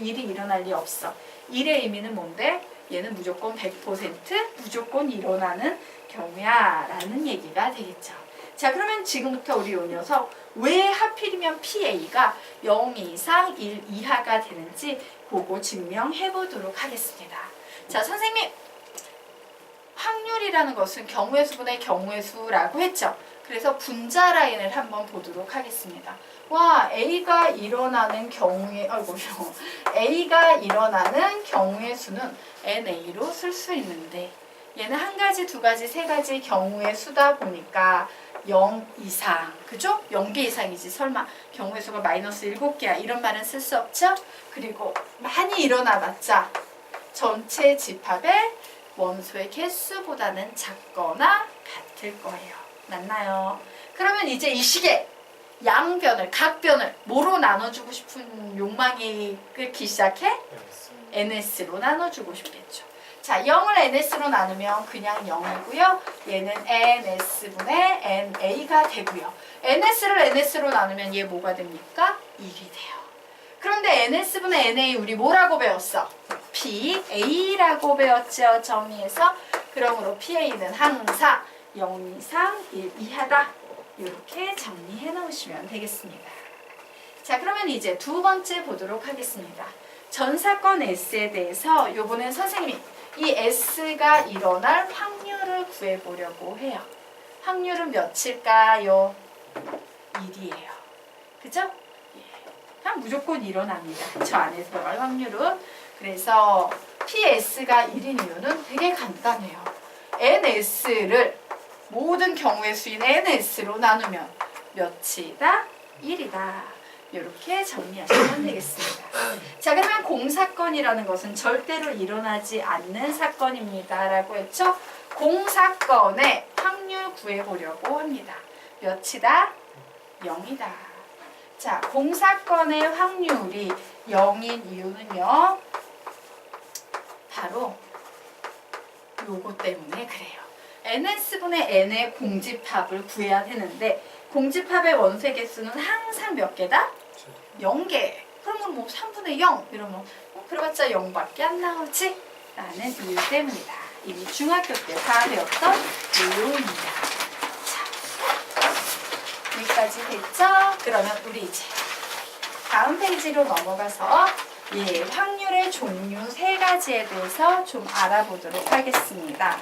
일이 일어날 리 없어. 일의 의미는 뭔데? 얘는 무조건 100% 무조건 일어나는 경우야 라는 얘기가 되겠죠. 자, 그러면 지금부터 우리 이 녀석 왜 하필이면 PA가 0 이상 1 이하가 되는지 그거 증명해 보도록 하겠습니다. 자, 선생님, 확률이라는 것은 경우의 수분의 경우의 수라고 했죠. 그래서 분자 라인을 한번 보도록 하겠습니다. 와, A가 일어나는 경우의, A가 일어나는 경우의 수는 NA로 쓸 수 있는데 얘는 한 가지, 두 가지, 세 가지 경우의 수다 보니까 0 이상, 그죠? 0개 이상이지. 설마 경우의 수가 마이너스 7개야. 이런 말은 쓸 수 없죠? 그리고 많이 일어나봤자 전체 집합의 원소의 개수보다는 작거나 같을 거예요. 맞나요? 그러면 이제 이 식의 양변을, 각변을 뭐로 나눠주고 싶은 욕망이 끓기 시작해? NS로 나눠주고 싶겠죠. 자, 0을 NS로 나누면 그냥 0이고요. 얘는 NS분의 NA가 되고요. NS를 NS로 나누면 얘 뭐가 됩니까? 1이 돼요. 그런데 NS분의 NA 우리 뭐라고 배웠어? PA라고 배웠죠. 정의해서. 그러므로 PA는 항상 0 이상 1 이하다. 이렇게 정리해 놓으시면 되겠습니다. 자, 그러면 이제 두 번째 보도록 하겠습니다. 전 사건 S에 대해서 요번엔 선생님이 이 S가 일어날 확률을 구해보려고 해요. 확률은 몇일까요? 1이에요. 그죠? 예. 그냥 무조건 일어납니다. 저 안에 들어갈 확률은. 그래서 PS가 1인 이유는 되게 간단해요. NS를 모든 경우의 수인 NS로 나누면 몇이다? 1이다. 이렇게 정리하시면 되겠습니다. 자, 그러면 공사건이라는 것은 절대로 일어나지 않는 사건입니다. 라고 했죠? 공사건의 확률 구해보려고 합니다. 몇이다? 0이다. 자, 공사건의 확률이 0인 이유는요. 바로 요거 때문에 그래요. NS분의 N의 공집합을 구해야 되는데 공집합의 원소의 개수는 항상 몇 개다? 0개. 그러면 뭐 3분의 0 이러면 그래봤자 0밖에 안 나오지? 라는 이유 때문이다. 이미 중학교 때 다 배웠던 내용입니다. 자, 여기까지 됐죠? 그러면 우리 이제 다음 페이지로 넘어가서 확률의 종류 3가지에 대해서 좀 알아보도록 하겠습니다.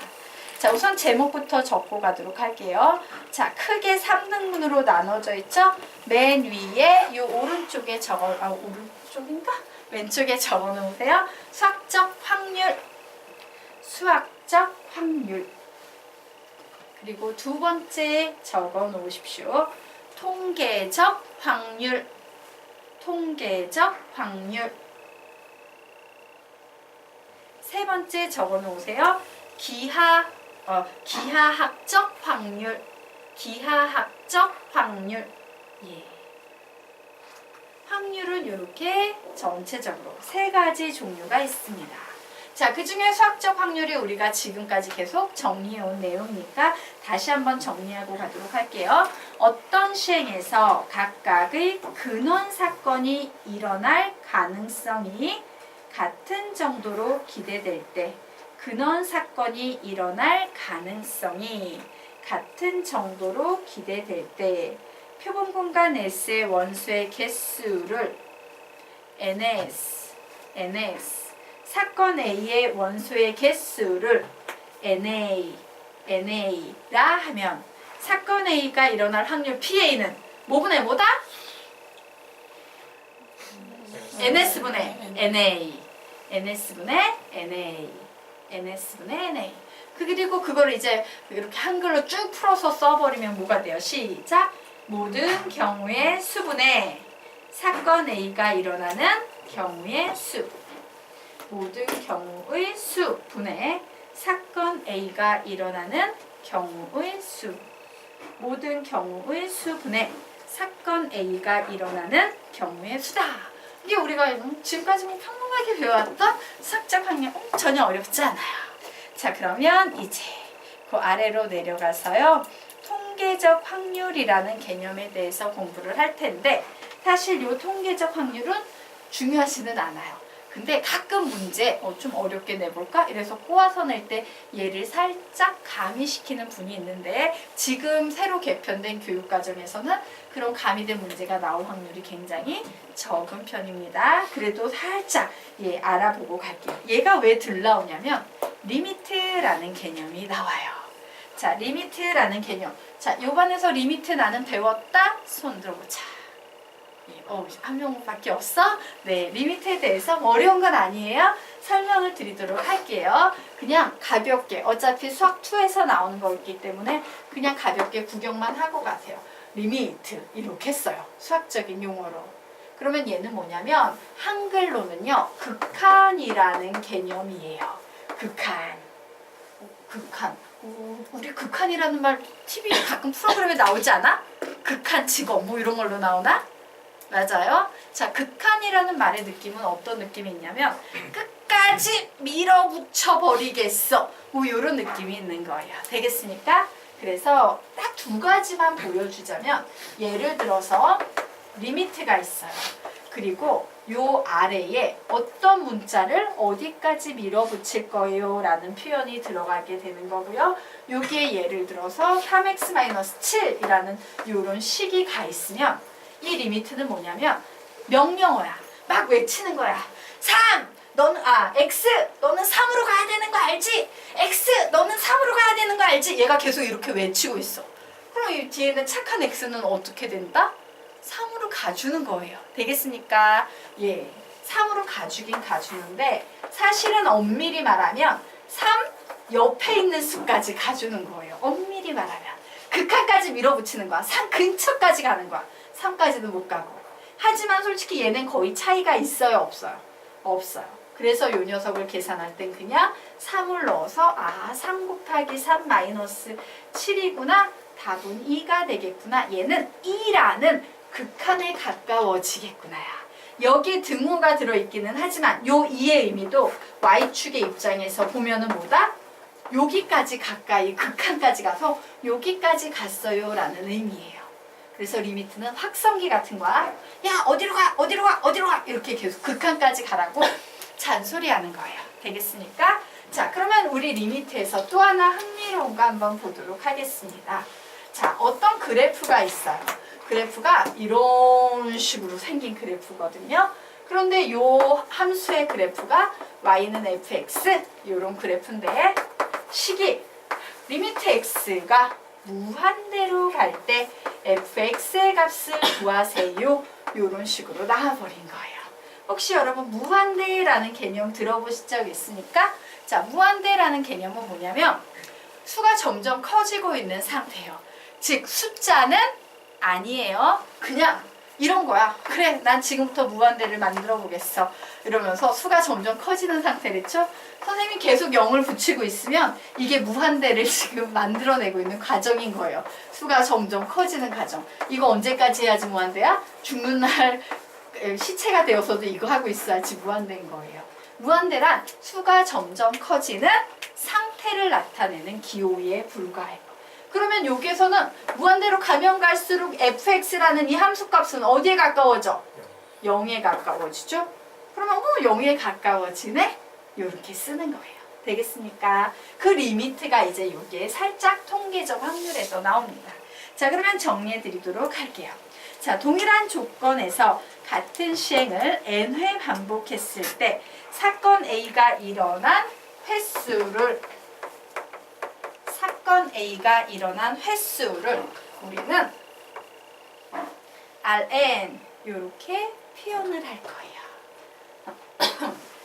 자, 우선 제목부터 적고 가도록 할게요. 자, 크게 3등분으로 나눠져 있죠? 맨 위에 이 오른쪽에 오른쪽인가? 왼쪽에 적어 놓으세요. 수학적 확률. 수학적 확률. 그리고 두 번째 적어 놓으십시오. 통계적 확률. 통계적 확률. 세 번째 적어 놓으세요. 기하학적 확률. 기하학적 확률. 예. 확률은 이렇게 전체적으로 3가지 종류가 있습니다. 자, 그 중에 수학적 확률이 우리가 지금까지 계속 정리해온 내용이니까 다시 한번 정리하고 가도록 할게요. 어떤 시행에서 각각의 근원 사건이 일어날 가능성이 같은 정도로 기대될 때 근원 사건이 일어날 가능성이 같은 정도로 기대될 때 표본 공간 S의 원소의 개수를 NS 사건 A의 원소의 개수를 NA라 하면 사건 A가 일어날 확률 PA는 뭐분의 뭐다? NS분의 NA NS분의 NA 그리고 그걸 이제 이렇게 한글로 쭉 풀어서 써버리면 뭐가 돼요? 시작! 모든 경우의 수분의 사건 A가 일어나는 경우의 수. 모든 경우의 수 분의 사건 A가 일어나는 경우의 수. 모든 경우의 수 분의 사건 A가 일어나는 경우의 수다. 이게 우리가 지금까지 평범하게 배워왔던 수학적 확률 전혀 어렵지 않아요. 자, 그러면 이제 그 아래로 내려가서요. 통계적 확률이라는 개념에 대해서 공부를 할 텐데 사실 이 통계적 확률은 중요하지는 않아요. 근데 가끔 문제 좀 어렵게 내볼까? 이래서 꼬아서 낼 때 얘를 살짝 가미시키는 분이 있는데 지금 새로 개편된 교육과정에서는 그런 가미된 문제가 나올 확률이 굉장히 적은 편입니다. 그래도 살짝 알아보고 갈게요. 얘가 왜 들 나오냐면 리미트라는 개념이 나와요. 자, 리미트라는 개념. 자, 요반에서 리미트 나는 배웠다? 손 들어보자. 한 명밖에 없어? 네, 리미트에 대해서 어려운 건 아니에요. 설명을 드리도록 할게요. 그냥 가볍게, 어차피 수학 2에서 나오는 거기 때문에 그냥 가볍게 구경만 하고 가세요. 리미트, 이렇게 써요. 수학적인 용어로. 그러면 얘는 뭐냐면 한글로는요, 극한이라는 개념이에요. 극한. 극한. 우리 극한이라는 말 TV 가끔 프로그램에 나오지 않아? 극한 직업 뭐 이런 걸로 나오나? 맞아요. 자, 극한이라는 말의 느낌은 어떤 느낌이 있냐면 끝까지 밀어붙여 버리겠어. 뭐 이런 느낌이 있는 거예요. 되겠습니까? 그래서 딱 두 가지만 보여주자면 예를 들어서 리미트가 있어요. 그리고 요 아래에 어떤 문자를 어디까지 밀어붙일 거예요 라는 표현이 들어가게 되는 거고요. 여기에 예를 들어서 3x-7이라는 이런 식이 가 있으면 이 리미트는 뭐냐면 명령어야. 막 외치는 거야. 3! X! 너는 3으로 가야 되는 거 알지? X! 너는 3으로 가야 되는 거 알지? 얘가 계속 이렇게 외치고 있어. 그럼 이 뒤에는 착한 X는 어떻게 된다? 3으로 가주는 거예요. 되겠습니까? 예. 3으로 가주긴 가주는데 사실은 엄밀히 말하면 3 옆에 있는 수까지 가주는 거예요. 엄밀히 말하면. 극한까지 밀어붙이는 거야. 3 근처까지 가는 거야. 3까지는 못 가고. 하지만 솔직히 얘는 거의 차이가 있어요? 없어요? 없어요. 그래서 이 녀석을 계산할 땐 그냥 3을 넣어서 3 곱하기 3 마이너스 7이구나. 답은 2가 되겠구나. 얘는 2라는 극한에 가까워지겠구나야. 여기 등호가 들어있기는 하지만 요 2의 의미도 Y축의 입장에서 보면은 뭐다? 여기까지 가까이 극한까지 가서 여기까지 갔어요 라는 의미예요. 그래서 리미트는 확성기 같은 거야. 야 어디로 가 어디로 가 어디로 가 이렇게 계속 극한까지 가라고 잔소리하는 거예요. 되겠습니까? 자, 그러면 우리 리미트에서 또 하나 흥미로운 거 한번 보도록 하겠습니다. 자, 어떤 그래프가 있어요. 그래프가 이런 식으로 생긴 그래프거든요. 그런데 이 함수의 그래프가 y는 fx 이런 그래프인데 식이 리미트 x가 무한대로 갈 때 fx의 값을 구하세요. 이런 식으로 나와버린 거예요. 혹시 여러분 무한대라는 개념 들어보신 적 있습니까? 자, 무한대라는 개념은 뭐냐면 수가 점점 커지고 있는 상태예요. 즉 숫자는 아니에요. 그냥 이런 거야. 그래, 난 지금부터 무한대를 만들어 보겠어. 이러면서 수가 점점 커지는 상태랬죠. 선생님이 계속 0을 붙이고 있으면 이게 무한대를 지금 만들어내고 있는 과정인 거예요. 수가 점점 커지는 과정. 이거 언제까지 해야지 무한대야? 죽는 날 시체가 되어서도 이거 하고 있어야지 무한대인 거예요. 무한대란 수가 점점 커지는 상태를 나타내는 기호에 불과해요. 그러면 여기에서는 무한대로 가면 갈수록 fx라는 이 함수값은 어디에 가까워져? 0에 가까워지죠? 그러면 0에 가까워지네? 이렇게 쓰는 거예요. 되겠습니까? 그 리미트가 이제 여기에 살짝 통계적 확률에서 나옵니다. 자, 그러면 정리해 드리도록 할게요. 자, 동일한 조건에서 같은 시행을 n회 반복했을 때 사건 A가 일어난 횟수를 우리는 Rn 이렇게 표현을 할 거예요.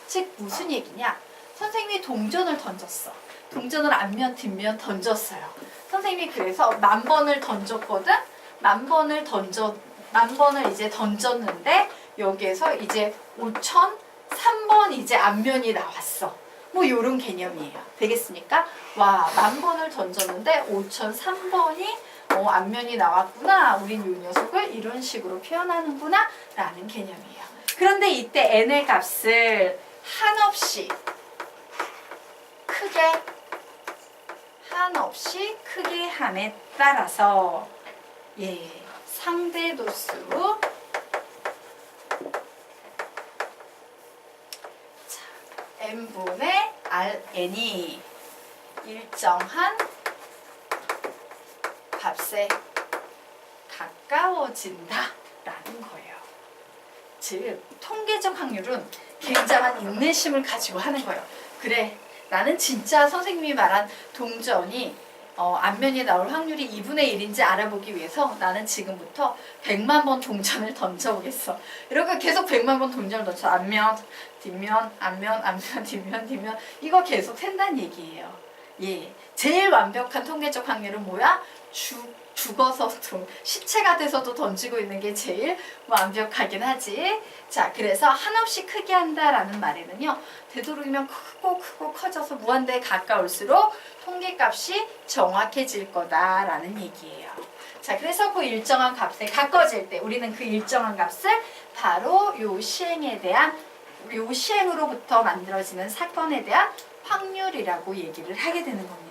즉 무슨 얘기냐? 선생님이 동전을 던졌어. 동전을 앞면 뒷면 던졌어요. 선생님이 그래서 10,000번을 던졌거든. 10,000번을 이제 던졌는데 여기에서 이제 5,003번 이제 앞면이 나왔어. 뭐 요런 개념이에요. 되겠습니까? 와, 10,000번을 던졌는데 5,003번이 앞면이 나왔구나. 우린 요 녀석을 이런 식으로 표현하는구나 라는 개념이에요. 그런데 이때 n의 값을 한없이 크게 함에 따라서 상대 도수 n분의 Rn이 일정한 값에 가까워진다 라는 거예요. 즉 통계적 확률은 굉장한 인내심을 가지고 하는 거예요. 그래, 나는 진짜 선생님이 말한 동전이 앞면에 나올 확률이 2분의 1인지 알아보기 위해서 나는 지금부터 100만 번 동전을 던져보겠어. 이렇게 계속 100만 번 동전을 던져. 앞면, 뒷면, 앞면, 뒷면, 뒷면. 이거 계속 센다는 얘기예요. 예, 제일 완벽한 통계적 확률은 뭐야? 죽어서도 시체가 돼서도 던지고 있는 게 제일 완벽하긴 하지. 자, 그래서 한없이 크게 한다라는 말에는요, 되도록이면 크고 커져서 무한대에 가까울수록 통계값이 정확해질 거다라는 얘기예요. 자, 그래서 그 일정한 값에 가까워질 때 우리는 그 일정한 값을 바로 요 시행에 대한, 요 시행으로부터 만들어지는 사건에 대한 확률이라고 얘기를 하게 되는 겁니다.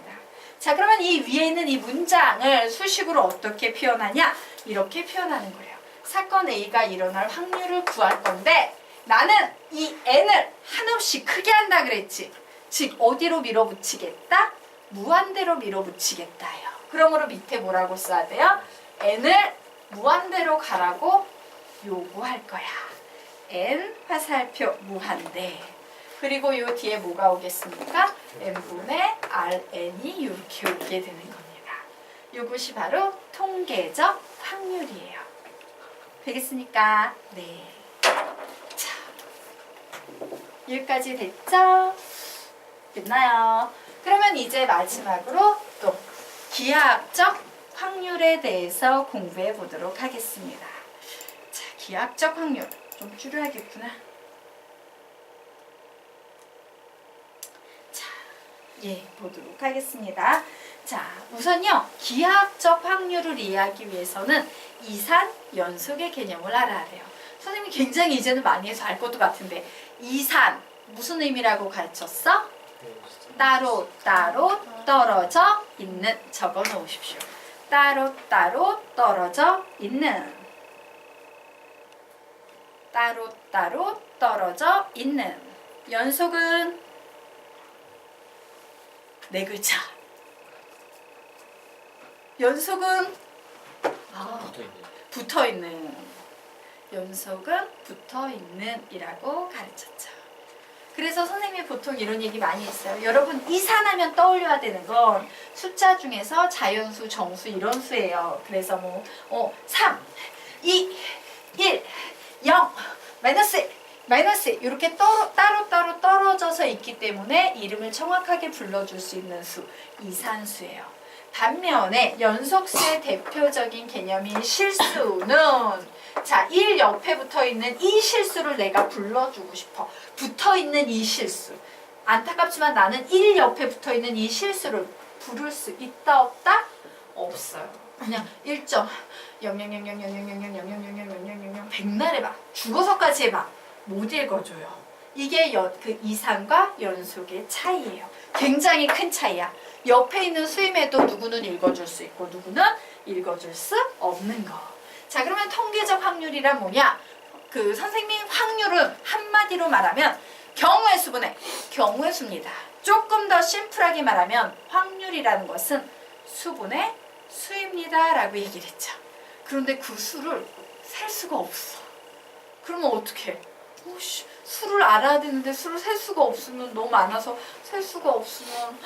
자, 그러면 이 위에 있는 이 문장을 수식으로 어떻게 표현하냐? 이렇게 표현하는 거예요. 사건 A가 일어날 확률을 구할 건데 나는 이 n을 한없이 크게 한다 그랬지. 즉 어디로 밀어붙이겠다? 무한대로 밀어붙이겠다요. 그러므로 밑에 뭐라고 써야 돼요? n을 무한대로 가라고 요구할 거야. n 화살표 무한대. 그리고 요 뒤에 뭐가 오겠습니까? n분의 Rn이 이렇게 오게 되는 겁니다. 이것이 바로 통계적 확률이에요. 되겠습니까? 네. 자, 여기까지 됐죠? 됐나요? 그러면 이제 마지막으로 또 기하학적 확률에 대해서 공부해 보도록 하겠습니다. 자, 기하학적 확률 좀 줄여야겠구나. 예, 보도록 하겠습니다. 자, 우선요, 기하학적 확률을 이해하기 위해서는 이산, 연속의 개념을 알아야 돼요. 선생님이 굉장히 이제는 많이 해서 알 것도 같은데, 이산, 무슨 의미라고 가르쳤어? 따로 떨어져 있는, 적어 놓으십시오. 따로 떨어져 있는. 따로 떨어져 있는. 연속은 네 글자. 연속은 붙어있는. 연속은 붙어있는 이라고 가르쳤죠. 그래서 선생님이 보통 이런 얘기 많이 했어요. 여러분 이산하면 떠올려야 되는 건 숫자 중에서 자연수, 정수 이런 수예요. 그래서 3, 2, 1, 0, 마이너스 이렇게 따로 떨어져서 있기 때문에 이름을 정확하게 불러줄 수 있는 수, 이산수예요. 반면에 연속수의 대표적인 개념인 실수는 자, 1 옆에 붙어있는 이 실수를 내가 불러주고 싶어. 붙어있는 이 실수. 안타깝지만 나는 1 옆에 붙어있는 이 실수를 부를 수 있다 없다? 없어요. 그냥 1.0000000000000000000 백날 해봐. 죽어서까지 해봐. 못 읽어줘요. 이게 그 이산과 연속의 차이예요. 굉장히 큰 차이야. 옆에 있는 수임에도 누구는 읽어줄 수 있고 누구는 읽어줄 수 없는 거. 자, 그러면 통계적 확률이란 뭐냐? 그 선생님 확률은 한마디로 말하면 경우의 수분의 경우의 수입니다. 조금 더 심플하게 말하면 확률이라는 것은 수분의 수입니다 라고 얘기를 했죠. 그런데 그 수를 셀 수가 없어. 그러면 어떻게? 수를 알아야 되는데 수를 셀 수가 없으면 너무 많아서 셀 수가 없으면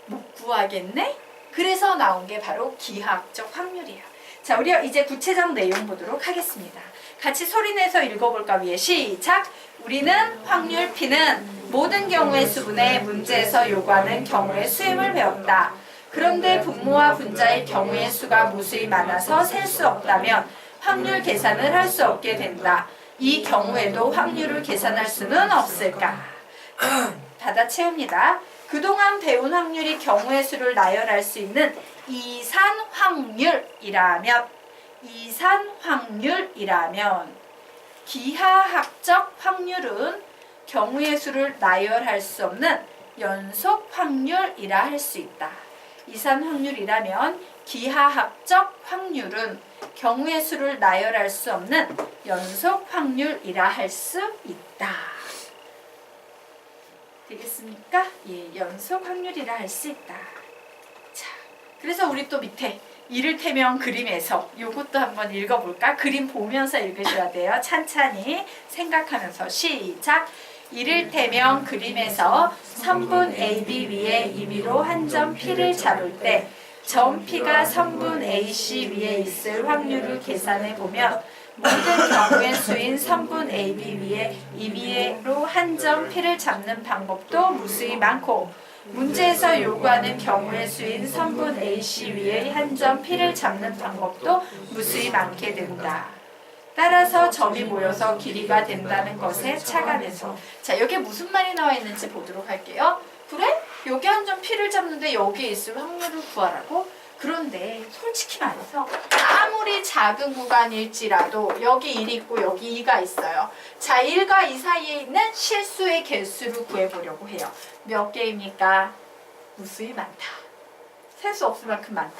못 구하겠네? 그래서 나온 게 바로 기하학적 확률이에요. 자, 우리 이제 구체적 내용 보도록 하겠습니다. 같이 소리내서 읽어볼까 위해 시작! 우리는 확률 P는 모든 경우의 수분의 문제에서 요구하는 경우의 수임을 배웠다. 그런데 분모와 분자의 경우의 수가 무수히 많아서 셀 수 없다면 확률 계산을 할 수 없게 된다. 이 경우에도 확률을 계산할 수는 없을까? 닫아 채웁니다. 그동안 배운 확률이 경우의 수를 나열할 수 있는 이산 확률이라면 기하학적 확률은 경우의 수를 나열할 수 없는 연속 확률이라 할 수 있다. 이산 확률이라면 기하학적 확률은 경우의 수를 나열할 수 없는 연속 확률이라 할 수 있다. 되겠습니까? 예, 연속 확률이라 할 수 있다. 자, 그래서 우리 또 밑에 이를테면 그림에서 요것도 한번 읽어볼까? 그림 보면서 읽으셔야 돼요. 찬찬히 생각하면서 시작! 이를테면 그림에서 선분 AB 위에 임의로 한 점 P를 잡을 때 점 P가 선분 AC 위에 있을 확률을 계산해보면 모든 경우의 수인 선분 AB 위에 임의로 한 점 P를 잡는 방법도 무수히 많고 문제에서 요구하는 경우의 수인 선분 AC 위에 한 점 P를 잡는 방법도 무수히 많게 된다. 따라서 점이 모여서 길이가 된다는 것에 착안해서 자, 여기에 무슨 말이 나와 있는지 보도록 할게요. 그래? 여기 한 점 P를 잡는데 여기에 있을 확률을 구하라고? 그런데 솔직히 말해서 아무리 작은 구간일지라도 여기 1이 있고 여기 2가 있어요. 자, 1과 2 사이에 있는 실수의 개수를 구해보려고 해요. 몇 개입니까? 무수히 많다. 셀 수 없을 만큼 많다.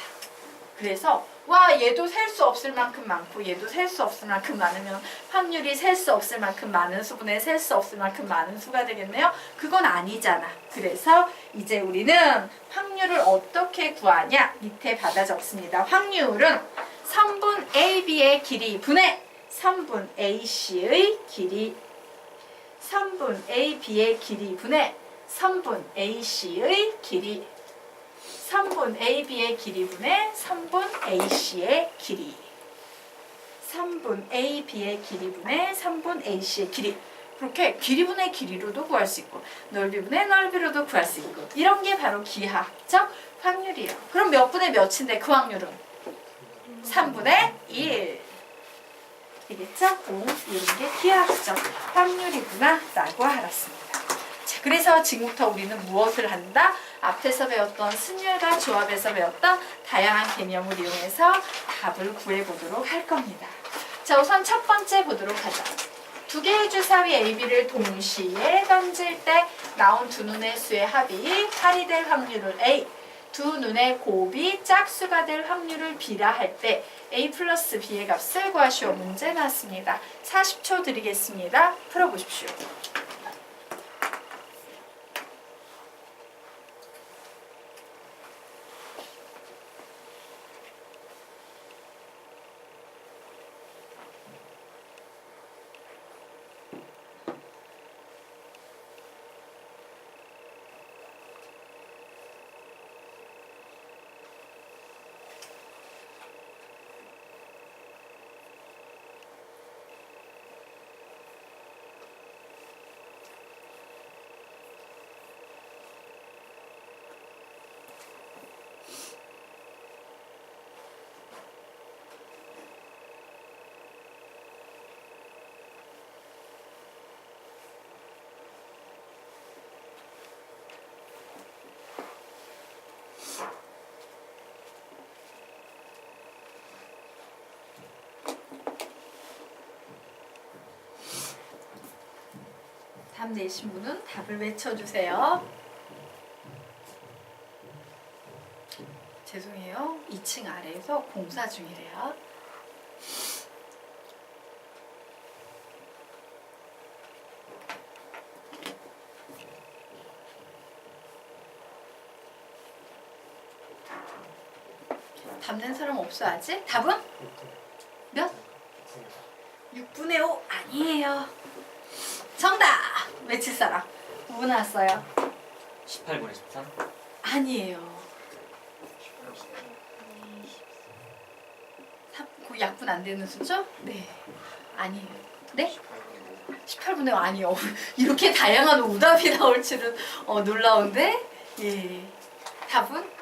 그래서 와, 얘도 셀 수 없을 만큼 많고 얘도 셀 수 없을 만큼 많으면 확률이 셀 수 없을 만큼 많은 수분에 셀 수 없을 만큼 많은 수가 되겠네요. 그건 아니잖아. 그래서 이제 우리는 확률을 어떻게 구하냐? 밑에 받아 적습니다. 확률은 선분 AB의 길이 분의 선분 AC의 길이, 선분 AB의 길이 분의 선분 AC의 길이, 선분 AB의 길이 분의 선분 AC의 길이, 선분 AB의 길이 분의 선분 AC의 길이. 그렇게 길이 분의 길이로도 구할 수 있고 넓이 분의 넓이로도 구할 수 있고 이런 게 바로 기하학적 확률이에요. 그럼 몇 분의 몇인데 그 확률은? 3분의 1. 되겠죠? 이런 게 기하학적 확률이구나 라고 알았습니다. 자, 그래서 지금부터 우리는 무엇을 한다? 앞에서 배웠던 순열과 조합에서 배웠던 다양한 개념을 이용해서 답을 구해보도록 할 겁니다. 자, 우선 첫 번째 보도록 하죠. 두 개의 주사위 AB를 동시에 던질 때 나온 두 눈의 수의 합이 8이 될 확률을 A, 두 눈의 곱이 짝수가 될 확률을 B라 할 때 A 플러스 B의 값을 구하시오. 문제 나왔습니다. 40초 드리겠습니다. 풀어보십시오. 답 내신 분은 답을 외쳐주세요. 죄송해요. 2층 아래에서 공사 중이래요. 답 낸 사람 없어 아직? 답은? 몇? 6분의 5 아니에요. 정답! 외칠 사람. 뭐 나왔어요? 18분의 13? 아니에요. 그 약분 안 되는 수죠? 네. 아니에요. 네? 18분의 5 아니요. 이렇게 다양한 오답이 나올 줄은 놀라운데? 예. 답은?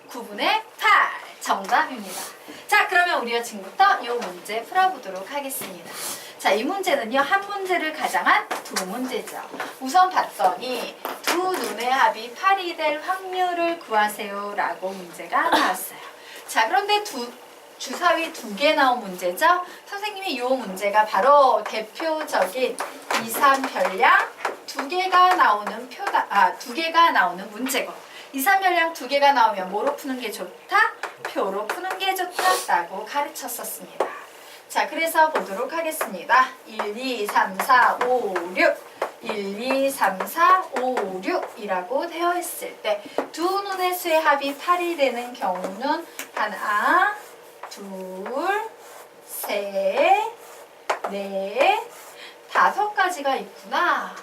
9분의 8. 정답입니다. 자, 그러면 우리가 지금부터 이 문제 풀어보도록 하겠습니다. 자, 이 문제는요, 한 문제를 가장한 두 문제죠. 우선 봤더니 두 눈의 합이 8이 될 확률을 구하세요 라고 문제가 나왔어요. 자, 그런데 주사위 2개 나온 문제죠. 선생님이 이 문제가 바로 대표적인 2, 3 별량 2개가 나오는 표다, 2개가 나오는 문제고 2, 3 별량 2개가 나오면 뭐로 푸는 게 좋다? 표로 푸는 게 좋다라고 가르쳤었습니다. 자, 그래서 보도록 하겠습니다. 1, 2, 3, 4, 5, 6 1, 2, 3, 4, 5, 6이라고 되어 있을 때 두 눈의 수의 합이 8이 되는 경우는 하나, 둘, 셋, 넷, 5가지가 있구나.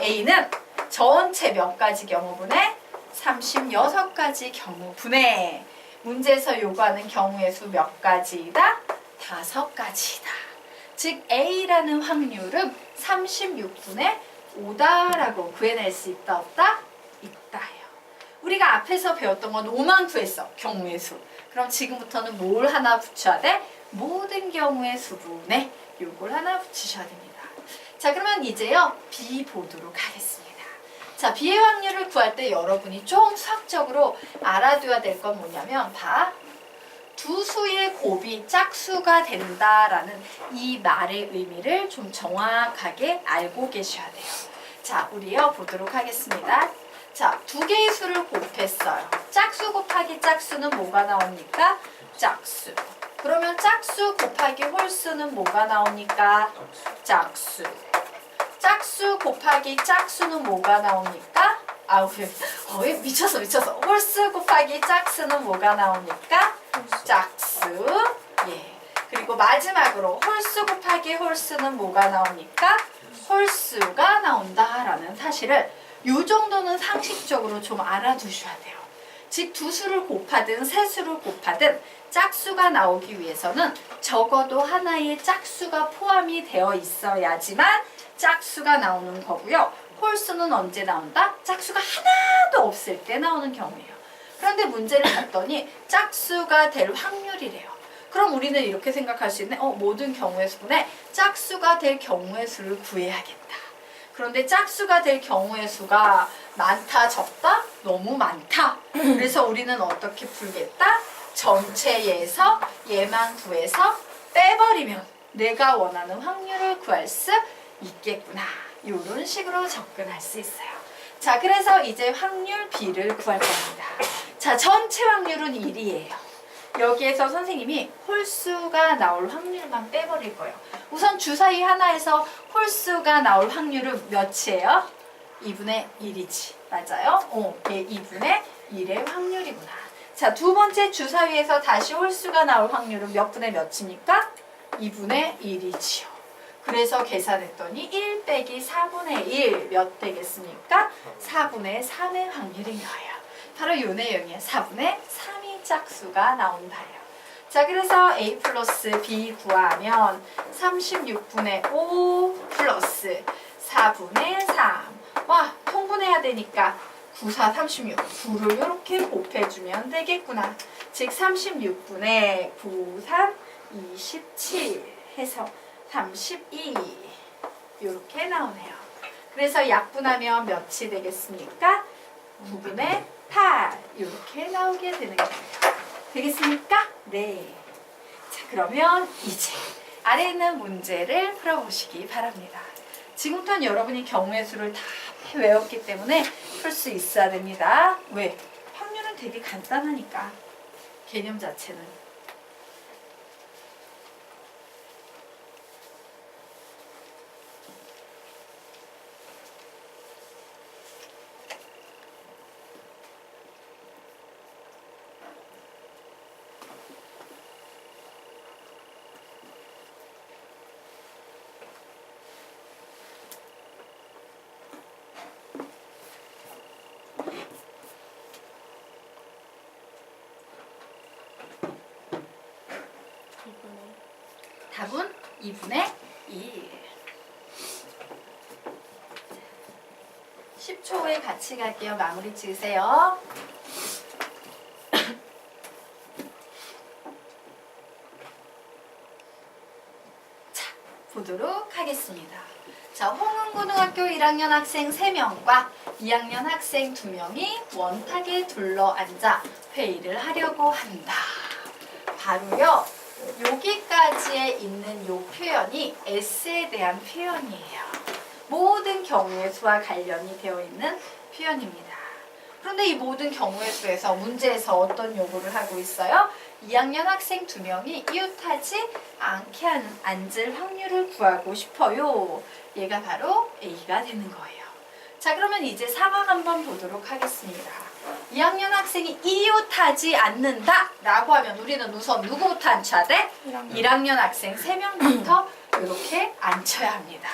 A는 전체 몇 가지 경우분의 36가지 경우분의 문제에서 요구하는 경우의 수 몇 가지이다? 5가지이다. 즉 A라는 확률은 36분의 5다라고 구해낼 수 있다 없다? 있다요. 우리가 앞에서 배웠던 건 5만 구했어. 경우의 수. 그럼 지금부터는 뭘 하나 붙여야 돼? 모든 경우의 수분에 요걸 하나 붙이셔야 됩니다. 자, 그러면 이제요 B 보도록 하겠습니다. 자, B의 확률을 구할 때 여러분이 좀 수학적으로 알아둬야 될 건 뭐냐면 두 수의 곱이 짝수가 된다라는 이 말의 의미를 좀 정확하게 알고 계셔야 돼요. 자, 우리요 보도록 하겠습니다. 자, 두 개의 수를 곱했어요. 짝수 곱하기 짝수는 뭐가 나옵니까? 짝수. 그러면 짝수 곱하기 홀수는 뭐가 나옵니까? 짝수. 짝수 곱하기 짝수는 뭐가 나옵니까? 미쳤어. 홀수 곱하기 짝수는 뭐가 나옵니까? 짝수. 예. 그리고 마지막으로 홀수 곱하기 홀수는 뭐가 나옵니까? 홀수가 나온다라는 사실을 요 정도는 상식적으로 좀 알아두셔야 돼요. 즉 두 수를 곱하든 세 수를 곱하든 짝수가 나오기 위해서는 적어도 하나의 짝수가 포함이 되어 있어야지만 짝수가 나오는 거고요. 홀수는 언제 나온다? 짝수가 하나도 없을 때 나오는 경우예요. 그런데 문제를 봤더니 짝수가 될 확률이래요. 그럼 우리는 이렇게 생각할 수 있네. 모든 경우의 수분에 짝수가 될 경우의 수를 구해야겠다. 그런데 짝수가 될 경우의 수가 많다, 적다? 너무 많다. 그래서 우리는 어떻게 풀겠다? 전체에서 얘만 구해서 빼버리면 내가 원하는 확률을 구할 수 있겠구나. 이런 식으로 접근할 수 있어요. 자, 그래서 이제 확률 B를 구할 겁니다. 자, 전체 확률은 1이에요. 여기에서 선생님이 홀수가 나올 확률만 빼버릴 거예요. 우선 주사위 하나에서 홀수가 나올 확률은 몇이에요? 2분의 1이지. 맞아요? 얘 2분의 1의 확률이구나. 자, 두 번째 주사위에서 다시 홀수가 나올 확률은 몇 분의 몇입니까? 2분의 1이지요. 그래서 계산했더니 1 빼기 4분의 1 몇 되겠습니까? 4분의 3의 확률인 거예요. 바로 요 내용이에요. 4분의 3이 짝수가 나온다요. 자, 그래서 A 플러스 B 구하면 36분의 5 플러스 4분의 3. 와, 통분해야 되니까 9, 4, 36. 9를 이렇게 곱해주면 되겠구나. 즉 36분의 9, 3, 27 해서 32 이렇게 나오네요. 그래서 약분하면 몇이 되겠습니까? 9분의 8 이렇게 나오게 되는 거예요. 되겠습니까? 네. 자, 그러면 이제 아래에 있는 문제를 풀어보시기 바랍니다. 지금부터는 여러분이 경우의 수를 다 외웠기 때문에 풀 수 있어야 됩니다. 왜? 확률은 되게 간단하니까. 개념 자체는. 답은 2분의 2. 10초 후에 같이 갈게요. 마무리 지으세요. 자, 보도록 하겠습니다. 자, 홍은고등학교 1학년 학생 3명과 2학년 학생 2명이 원탁에 둘러앉아 회의를 하려고 한다. 바로요. 여기까지에 있는 요 표현이 S에 대한 표현이에요. 모든 경우의 수와 관련이 되어 있는 표현입니다. 그런데 이 모든 경우의 수에서 문제에서 어떤 요구를 하고 있어요? 2학년 학생 2명이 이웃하지 않게 앉을 확률을 구하고 싶어요. 얘가 바로 A가 되는 거예요. 자, 그러면 이제 상황 한번 보도록 하겠습니다. 2학년 학생이 이웃하지 않는다 라고 하면 우리는 우선 누구부터 앉혀야 돼? 1학년 학생 3명부터 이렇게 앉혀야 합니다.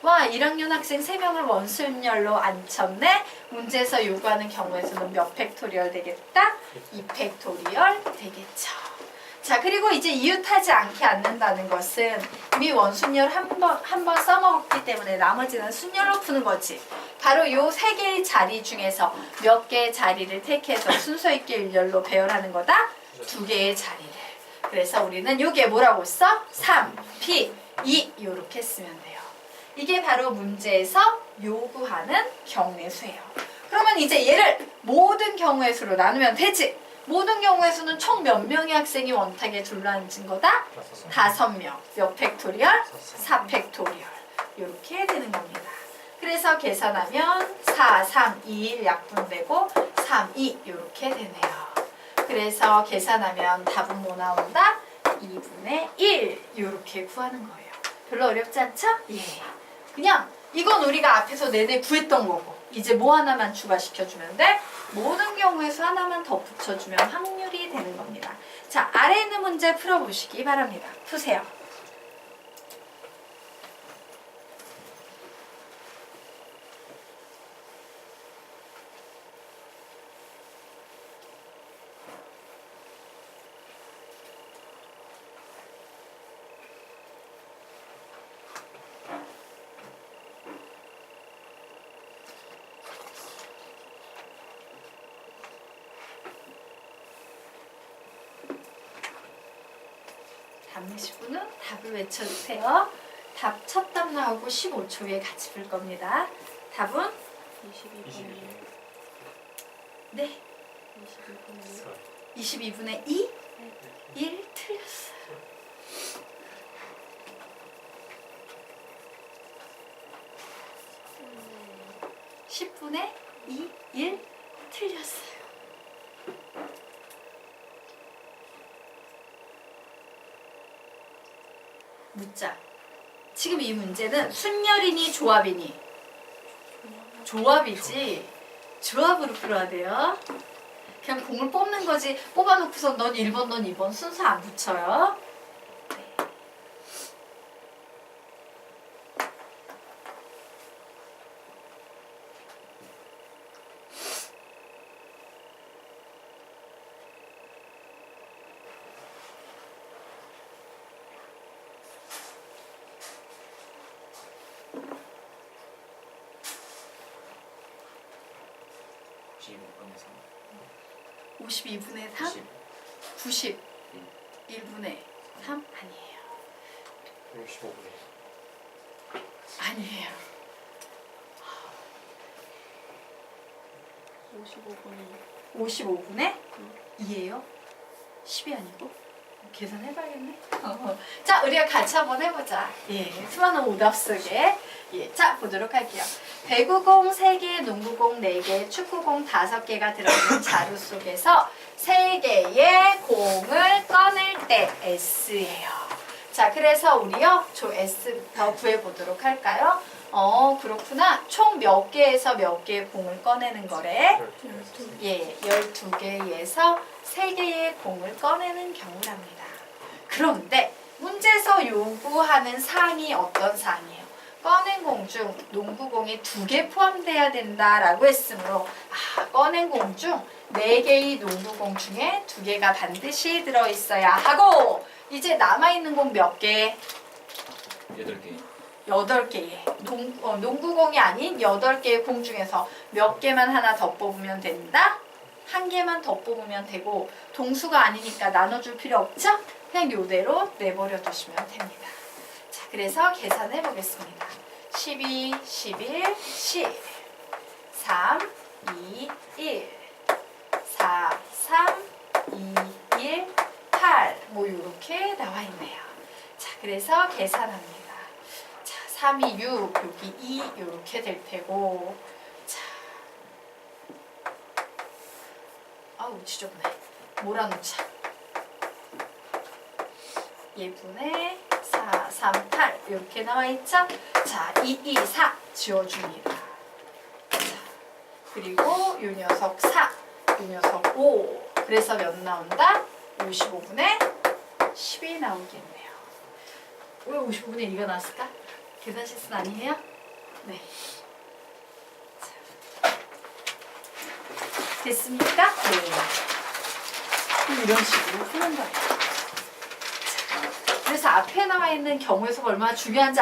와, 1학년 학생 3명을 원순열로 앉혔네. 문제에서 요구하는 경우의 수는 몇 팩토리얼 되겠다? 2팩토리얼 되겠죠. 자, 그리고 이제 이웃하지 않게 앉는다는 것은 이미 원순열 한 번 써먹었기 때문에 나머지는 순열로 푸는 거지. 바로 요 3개의 자리 중에서 몇 개의 자리를 택해서 순서 있게 일렬로 배열하는 거다? 2개의 자리를. 그래서 우리는 요게 뭐라고 써? 3, P, 2 요렇게 쓰면 돼요. 이게 바로 문제에서 요구하는 경우의 수예요. 그러면 이제 얘를 모든 경우의 수로 나누면 되지. 모든 경우의 수는 총 몇 명의 학생이 원탁에 둘러앉은 거다? 5명. 몇 팩토리얼? 4팩토리얼. 이렇게 되는 겁니다. 그래서 계산하면 4, 3, 2, 1 약분되고 3, 2 이렇게 되네요. 그래서 계산하면 답은 뭐 나온다? 2분의 1 이렇게 구하는 거예요. 별로 어렵지 않죠? 예. 그냥 이건 우리가 앞에서 내내 구했던 거고 이제 뭐 하나만 추가시켜주면 돼? 모든 경우의 수 하나만 더 붙여주면 확률이 되는 겁니다. 자, 아래 있는 문제 풀어보시기 바랍니다. 푸세요. 답 내실 분은 답을 외쳐주세요. 답 첫 답 나오고 15초 후에 같이 풀 겁니다. 답은 22분의 네, 22분의 2? 1 틀렸어요. 네. 10분의 2, 1 틀렸어요. 묻자. 지금 이 문제는 순열이니 조합이니? 조합이지. 조합으로 풀어야 돼요. 그냥 공을 뽑는 거지. 뽑아놓고서 넌 1번, 넌 2번 순서 안 붙여요. 네. 네. 52분의 3? 90. 1분의 3? 아니에요. 65분의 아니에요. 55분의 2예요? 10이 아니고? 계산해봐야겠네. 자, 우리가 같이 한번 해보자. 예, 수많은 오답 속에. 예, 자, 보도록 할게요. 배구공 3개, 농구공 4개, 축구공 5개가 들어있는 자루 속에서 3개의 공을 꺼낼 때 S예요. 자, 그래서 우리요, 저 S부터 구해보도록 할까요? 그렇구나. 총 몇 개에서 몇 개의 공을 꺼내는 거래? 12개. 예, 12개에서 3개의 공을 꺼내는 경우랍니다. 그런데 문제에서 요구하는 사항이 어떤 사항이에요? 꺼낸 공 중 농구공이 2개 포함돼야 된다라고 했으므로 꺼낸 공 중 4개의 농구공 중에 2개가 반드시 들어있어야 하고 이제 남아있는 공 몇 개? 8개. 8개의 농구공이 아닌 8개의 공 중에서 몇 개만 하나 더 뽑으면 된다? 1개만 더 뽑으면 되고 동수가 아니니까 나눠줄 필요 없죠? 그냥 요대로 내버려 두시면 됩니다. 자, 그래서 계산해 보겠습니다. 12, 11, 10 3, 2, 1 4, 3, 2, 1 8 뭐 이렇게 나와 있네요. 자, 그래서 계산합니다. 3, 2, 6, 여기 2 이렇게 될 테고 자, 아우 지저분해. 몰아놓자. 예분의 4, 3, 8 이렇게 나와있죠? 자, 2, 2, 4 지워줍니다. 자, 그리고 요 녀석 4, 요 녀석 5 그래서 몇 나온다? 55분의 10이 나오겠네요. 왜 55분의 1가 나왔을까? 계산 실수 아니에요? 네. 자, 됐습니까? 네. 이런 식으로 푸는 거예요. 그래서 앞에 나와 있는 경우의 수가 얼마나 중요한지